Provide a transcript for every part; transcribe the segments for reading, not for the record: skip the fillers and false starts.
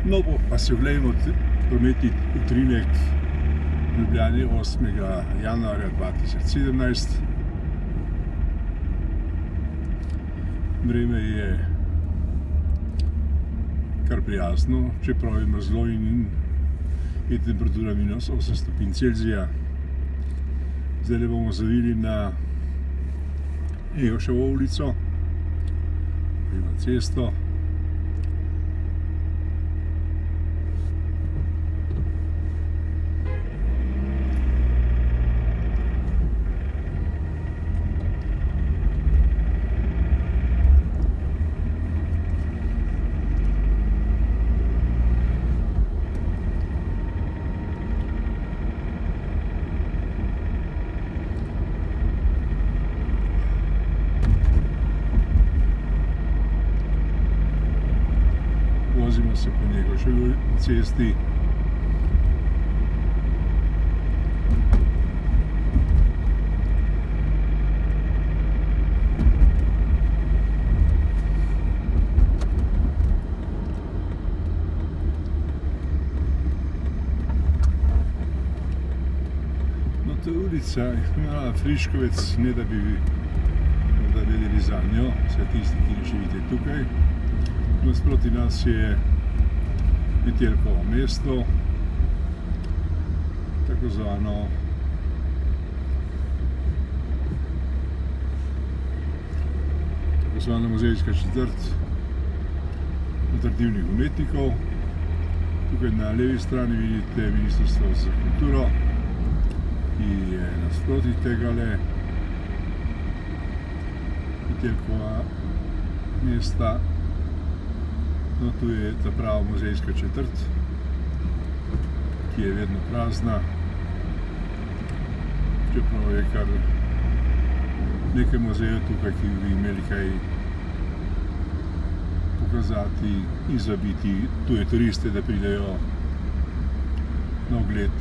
No, pa si oglejmo prometni utrinek v Ljubljani 8. januarja 2017. Vreme je kar prijazno, čeprav je mrzlo in je temperatura -8 stopinj Celzija. Zdaj bomo zavili na Egoševo ulico, na cesto. Vozimo se po Egoševi cesti. No, ta ulica je imela Friškovec, ne da bi vedeli za njo, vse tisti, ki ne živite tukaj. Nasproti nas je Metelkovo mesto, tako zvana muzejska četrt atraktivnih umetnikov. Tukaj na levi strani vidite Ministrstvo za kulturo, ki je nasproti tegale Metelkova mesta. No, tu je ta prava muzejska četrt, ki je vedno prazna, čeprav je kar nekaj muzejev tukaj, ki bi imeli kaj pokazati in zvabiti tuje turiste, da pridejo na ogled.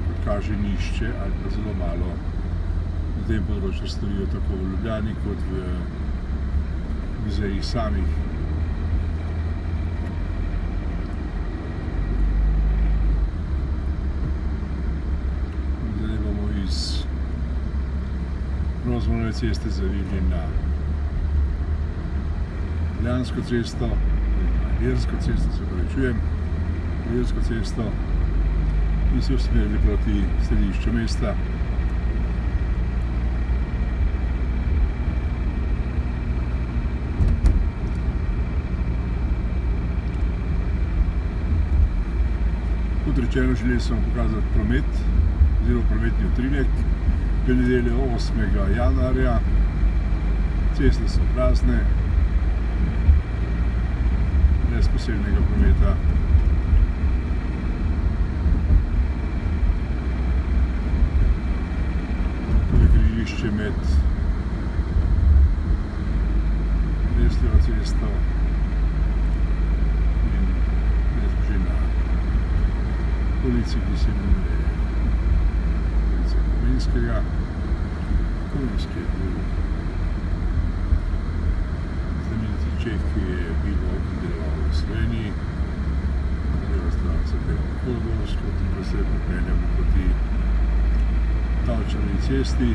Kot kaže, nišče ali pa zelo malo na tem področju storijo tako v Ljubljani kot v muzejih samih. Zdaj bomo iz Rozmanove ceste zavili na Ljubljansko cesto, na Ilirsko cesto, se opravičujem, Ilirsko cesto, in se usmerili proti središču mesta. Kot rečeno, želeli smo pokazati promet, oziroma prometni utrinek. V nedeljo 8. januarja, ceste so prazne, brez posebnega prometa. To je križišče med Mestno cesto in Nezbožina ulici, ki se imenuje ulica Komenskega. Komenski je bil znameniti Čeh, ki je bival in deloval v Sloveniji. Leva stran se delal v Koloborsko, in pa se pripeljamo proti Tavčanovi cesti.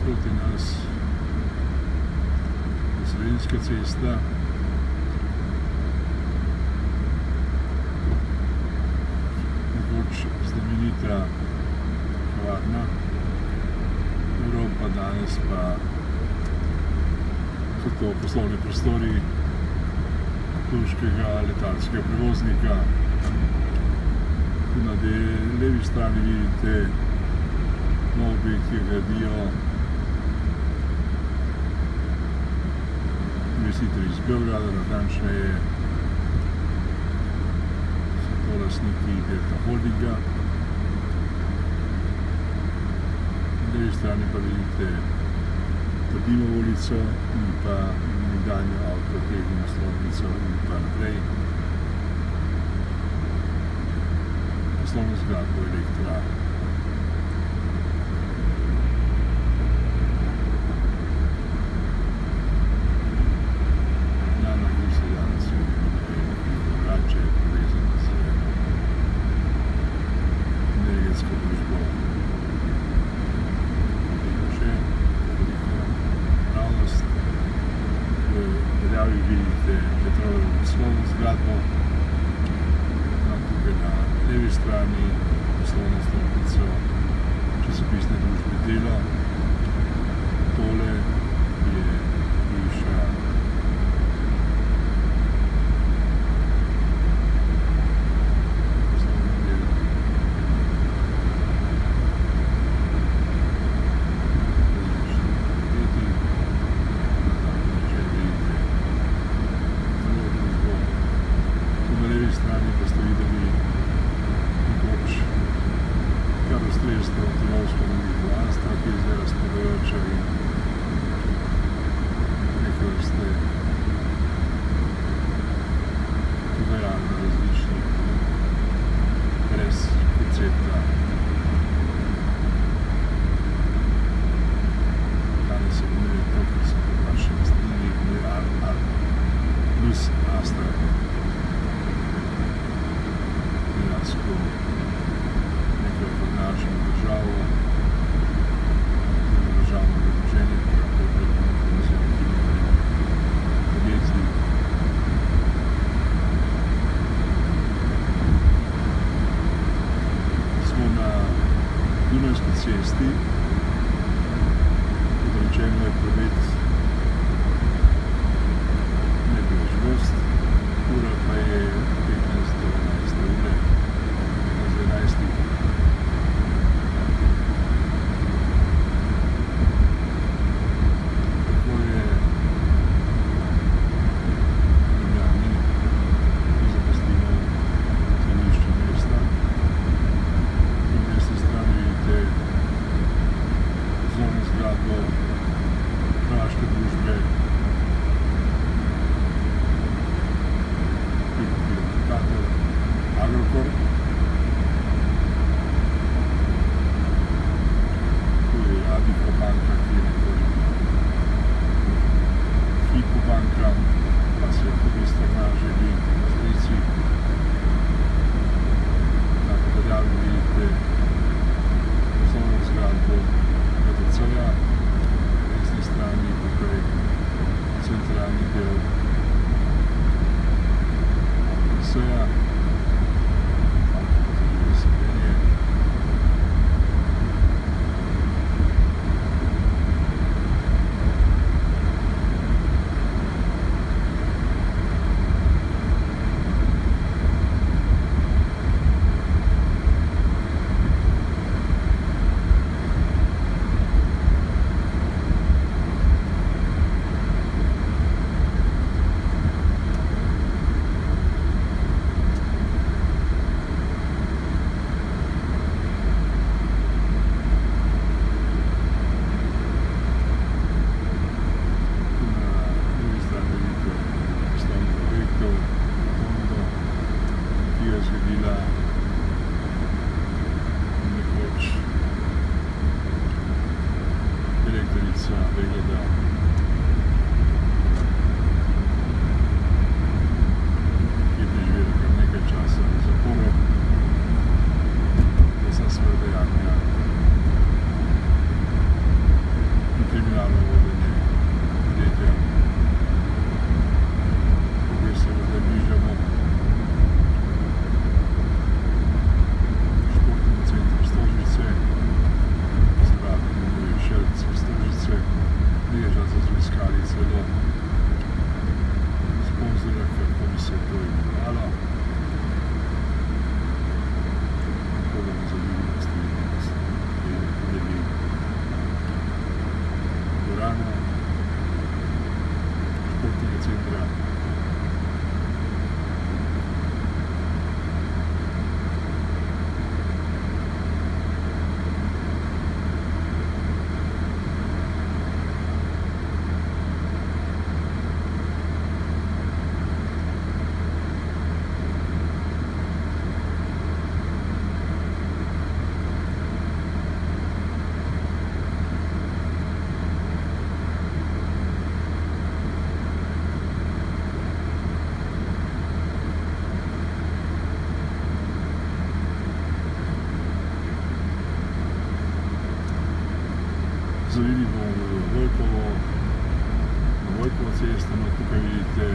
Proti nas je Slovenska cesta, nekoč znamenita kavarna, Evropa, danes pa so to poslovni prostori turškega letalskega prevoznika. Tu na levi strani vidite nov objekt, ki gradijo investitorji iz Beograda, natančneje so to lastniki Delta Holdinga. Na levi strani pa vidite Trdinovo ulico in pa nekdanjo avtotehnino stolnico in pa naprej poslovno zgradbo Elektra. Vidite Petrolevo poslovno zgradbo, tukaj na levi strani poslovno stolnico časopisne družbe Delo. Tole je bivša poslovni del. Strani pa ste videli nekoč kar ustrezno Tinovsko ulico Astra, ki je zdaj razpadajoča in neke vrste pogajalno različnih brez koncepta. Danes se imenuje to, kar so pa naši lastnini, plus Astra. Dejansko nekaj odnašamo državo, državno premoženje, tako preko podjetij. Smo na Dunajski cesti, kot rečeno je promet ne bi več gost, ura pa je 15 do 11 ure. Tako je Ljubljani, ki zapustimo središče mesta. Na desni strani vidite poslovno zgradbo Zavili bomo na Vojkovo cesto, no tukaj vidite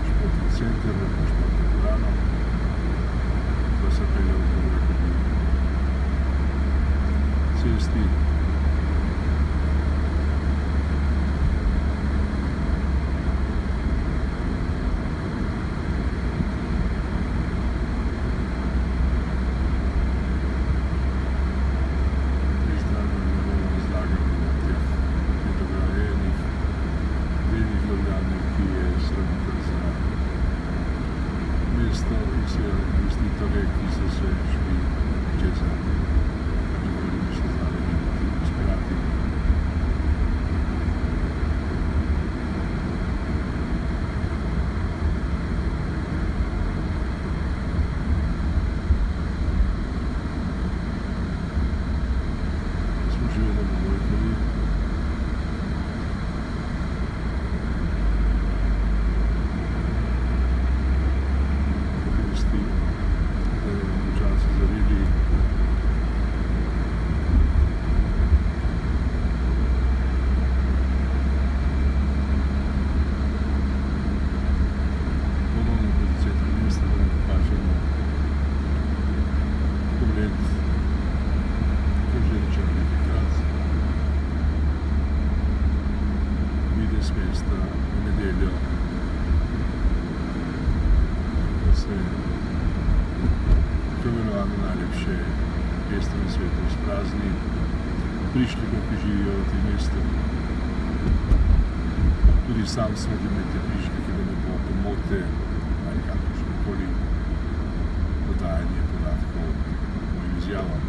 športni center, športno dvorano, da se pelje v Vojkovi cesti. Investitorje, ki so se šli čeza, da bi se znali izbrati. Smo živeli v Vojkovi. Mesta v nedeljo, da se tako imenovano najlepše mesto na svetu izprazni, prišljikov, ki živijo v tem mestu. Tudi sam sodim med te prišljike, da ne bo pomote ali kakršnokoli dodajanje podatkov mojim izjavam.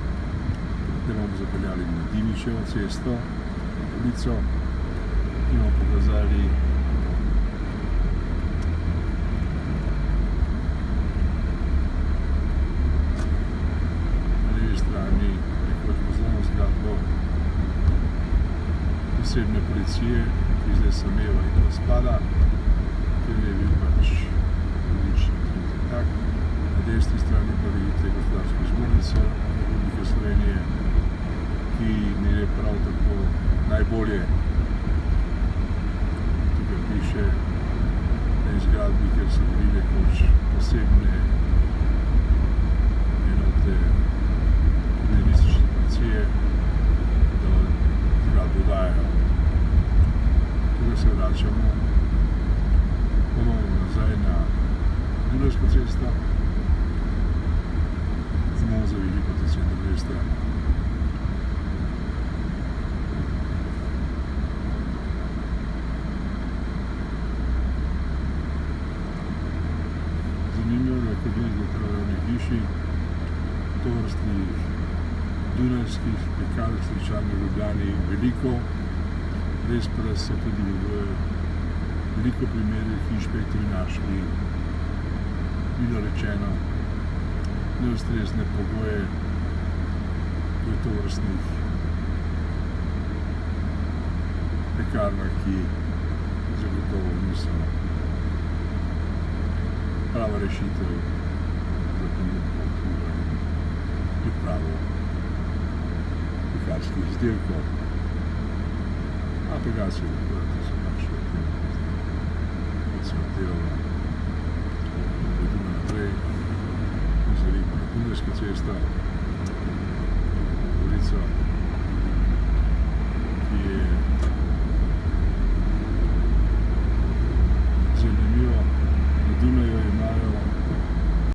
Da bomo zapeljali na Dimičevo cesto, ulico, in bomo pokazali na levi strani nekoč poslovno zgradbo posebne policije, ki zdaj sameva in razpada, ker je bil pač odličen trenutek tak. Na desni strani pa vidite Gospodarsko zbornico Republike Slovenije, ki mi je prav tako najbolje. Piše na izgradbi, ker so bili nekoč posebne enote kriminalistične policije, da zgradbo dajo. Tukaj se vračamo ponovno nazaj na Dunajsko cesto in bomo zavili proti centru mesta. Zanimivo je, kot vidite, v hiši tovrstnih dunajskih pekarnih srečanj v Ljubljani veliko. Res pa, da so tudi v veliko primerih inšpektorji našli, milo rečeno, neustrezne pogoje v tovrstnih pekarnah, ki zagotovo niso prava rešitev za ponudbo in pripravo pekarskih izdelkov. Aplikacije lahko, da so pač v tem, kot se oddelava. Pojdimo naprej, nazorimo na Dunajsko cesto, ulico, ki je